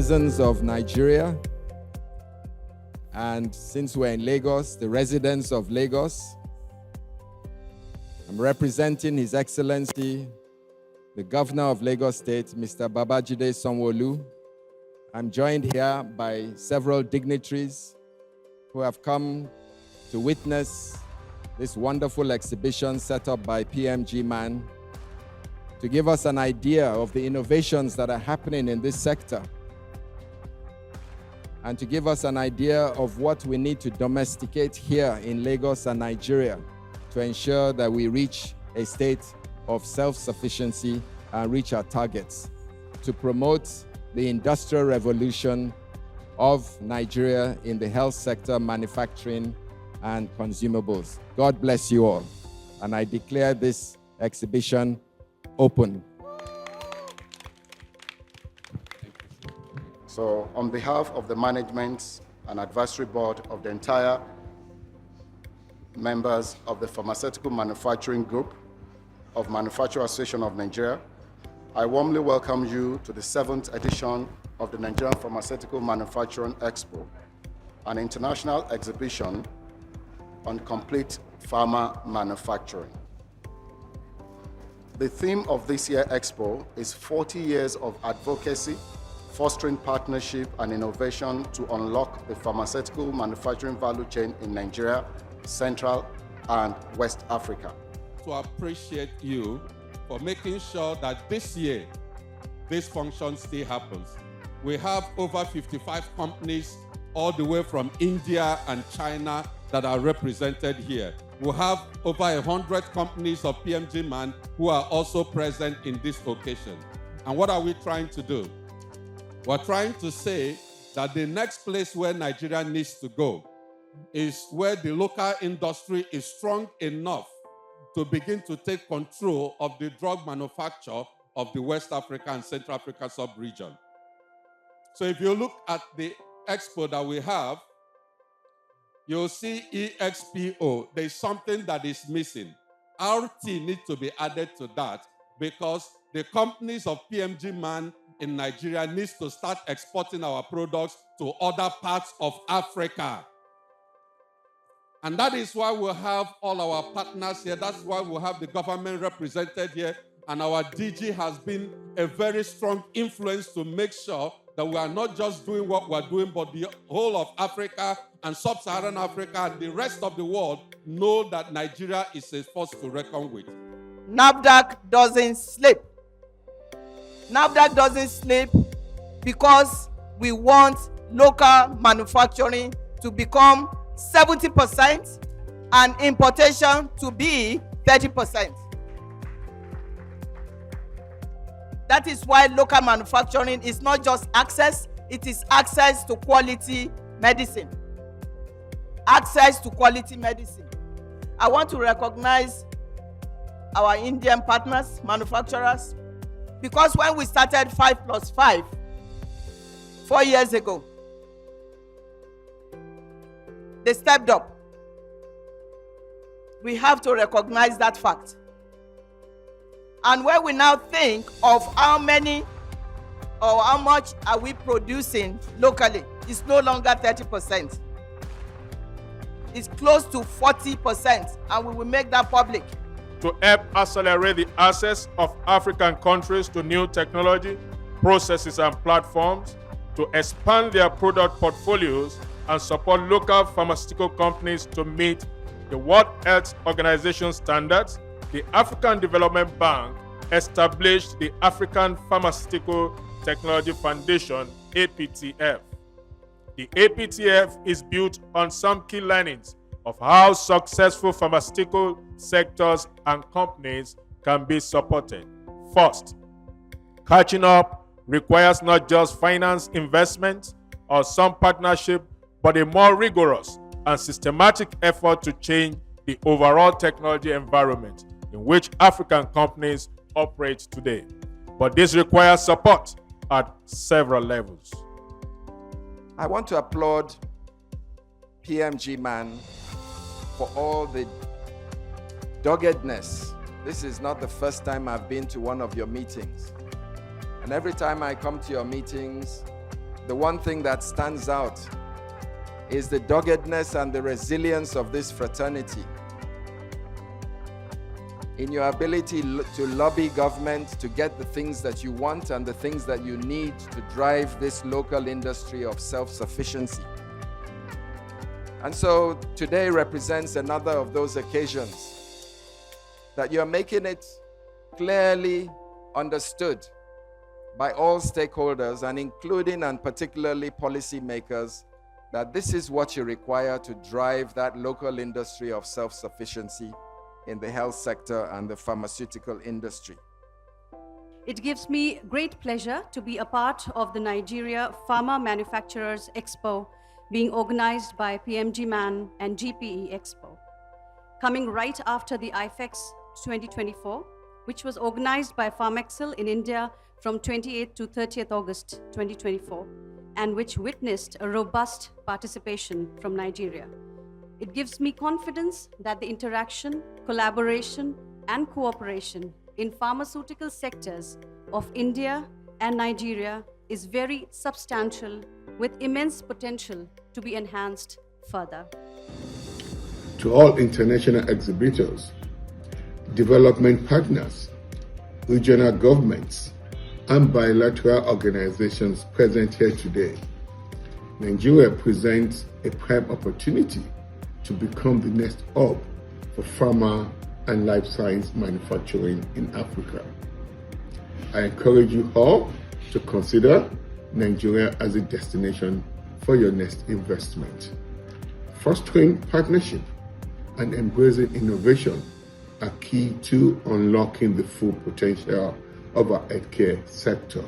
citizens of Nigeria, and since we're in Lagos, the residents of Lagos. I'm representing His Excellency, the Governor of Lagos State, Mr. Babajide Sanwo-Olu. I'm joined here by several dignitaries who have come to witness this wonderful exhibition set up by PMG-MAN to give us an idea of the innovations that are happening in this sector and to give us an idea of what we need to domesticate here in Lagos and Nigeria to ensure that we reach a state of self-sufficiency and reach our targets to promote the industrial revolution of Nigeria in the health sector, manufacturing, and consumables. God bless you all. And I declare this exhibition open. So, on behalf of the management and advisory board of the entire members of the Pharmaceutical Manufacturing Group of Manufacturers Association of Nigeria, I warmly welcome you to the 7th edition of the Nigeria Pharmaceutical Manufacturing Expo, an international exhibition on complete pharma manufacturing. The theme of this year's Expo is 40 years of advocacy, fostering partnership and innovation to unlock the pharmaceutical manufacturing value chain in Nigeria, Central and West Africa. To appreciate you for making sure that this year, this function still happens. We have over 55 companies all the way from India and China that are represented here. We have over 100 companies of PMG-MAN who are also present in this occasion. And what are we trying to do? We're trying to say that the next place where Nigeria needs to go is where the local industry is strong enough to begin to take control of the drug manufacture of the West Africa and Central Africa sub-region. So if you look at the expo that we have, you'll see EXPO. There's something that is missing. RT needs to be added to that because the companies of PMG-MAN in Nigeria needs to start exporting our products to other parts of Africa. And that is why we have all our partners here. That's why we have the government represented here. And our DG has been a very strong influence to make sure that we are not just doing what we're doing, but the whole of Africa and sub-Saharan Africa and the rest of the world know that Nigeria is a force to reckon with. NAFDAC doesn't sleep. NAFDAC doesn't sleep because we want local manufacturing to become 70% and importation to be 30%. That is why local manufacturing is not just access, it is access to quality medicine. Access to quality medicine. I want to recognize our Indian partners, manufacturers, because when we started 5+5 4 years ago, they stepped up. We have to recognize that fact. And when we now think of how many or how much are we producing locally, it's no longer 30%. It's close to 40%, and we will make that public. To help accelerate the access of African countries to new technology, processes and platforms, to expand their product portfolios and support local pharmaceutical companies to meet the World Health Organization standards, the African Development Bank established the African Pharmaceutical Technology Foundation, APTF. The APTF is built on some key learnings of how successful pharmaceutical sectors and companies can be supported. First, catching up requires not just finance investment or some partnership, but a more rigorous and systematic effort to change the overall technology environment in which African companies operate today. But this requires support at several levels. I want to applaud PMG-MAN for all the doggedness. This is not the first time I've been to one of your meetings. And every time I come to your meetings, the one thing that stands out is the doggedness and the resilience of this fraternity in your ability to lobby government to get the things that you want and the things that you need to drive this local industry of self-sufficiency. And so today represents another of those occasions that you're making it clearly understood by all stakeholders, and including and particularly policymakers, that this is what you require to drive that local industry of self-sufficiency in the health sector and the pharmaceutical industry. It gives me great pleasure to be a part of the Nigeria Pharma Manufacturers Expo being organized by PMG-MAN and GPE Expo, coming right after the IFEX 2024, which was organized by Pharmexcel in India from 28th to 30th August 2024, and which witnessed a robust participation from Nigeria. It gives me confidence that the interaction, collaboration, and cooperation in pharmaceutical sectors of India and Nigeria is very substantial, with immense potential to be enhanced further. To all international exhibitors, development partners, regional governments, and bilateral organizations present here today, Nigeria presents a prime opportunity to become the next hub for pharma and life science manufacturing in Africa. I encourage you all to consider Nigeria as a destination for your next investment. Fostering partnership and embracing innovation are key to unlocking the full potential of our healthcare sector.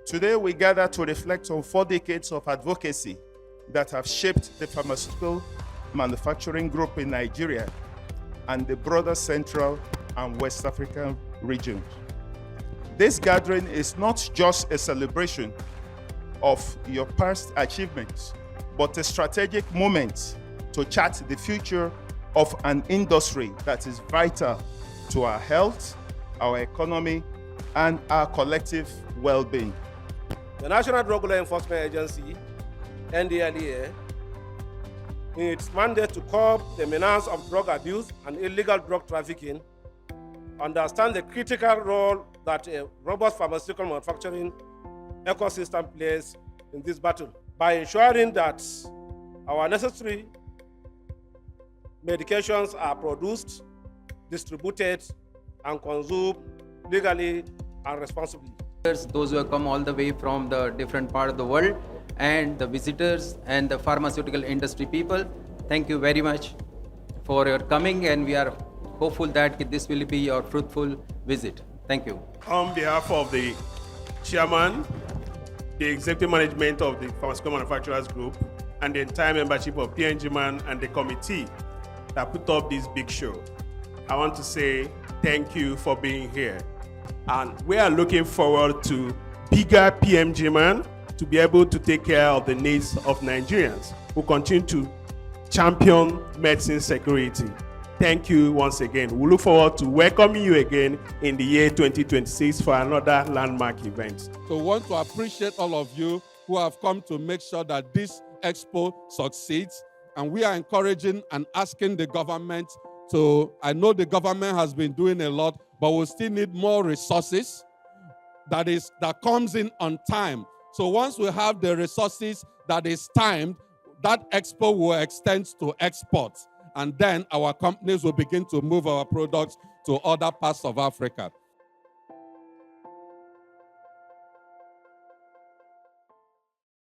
Today we gather to reflect on 4 decades of advocacy that have shaped the pharmaceutical manufacturing group in Nigeria and the broader Central and West African regions. This gathering is not just a celebration of your past achievements, but a strategic moment to chart the future of an industry that is vital to our health, our economy, and our collective well-being. The National Drug Law Enforcement Agency, NDLEA, in its mandate to curb the menace of drug abuse and illegal drug trafficking, understand the critical role that a robust pharmaceutical manufacturing ecosystem plays in this battle by ensuring that our necessary medications are produced, distributed, and consumed legally and responsibly. Those who have come all the way from the different part of the world, and the visitors and the pharmaceutical industry people, thank you very much for your coming, and we are hopeful that this will be your fruitful visit. Thank you. On behalf of the chairman, the executive management of the Pharmaceutical Manufacturers Group, and the entire membership of PMG-MAN and the committee that put up this big show, I want to say thank you for being here. And we are looking forward to bigger PMG-MAN to be able to take care of the needs of Nigerians who continue to champion medicine security. Thank you once again. We look forward to welcoming you again in the year 2026 for another landmark event. So we want to appreciate all of you who have come to make sure that this expo succeeds. And we are encouraging and asking the government to, I know the government has been doing a lot, but we still need more resources that comes in on time. So once we have the resources that is timed, that expo will extend to exports. And then our companies will begin to move our products to other parts of Africa.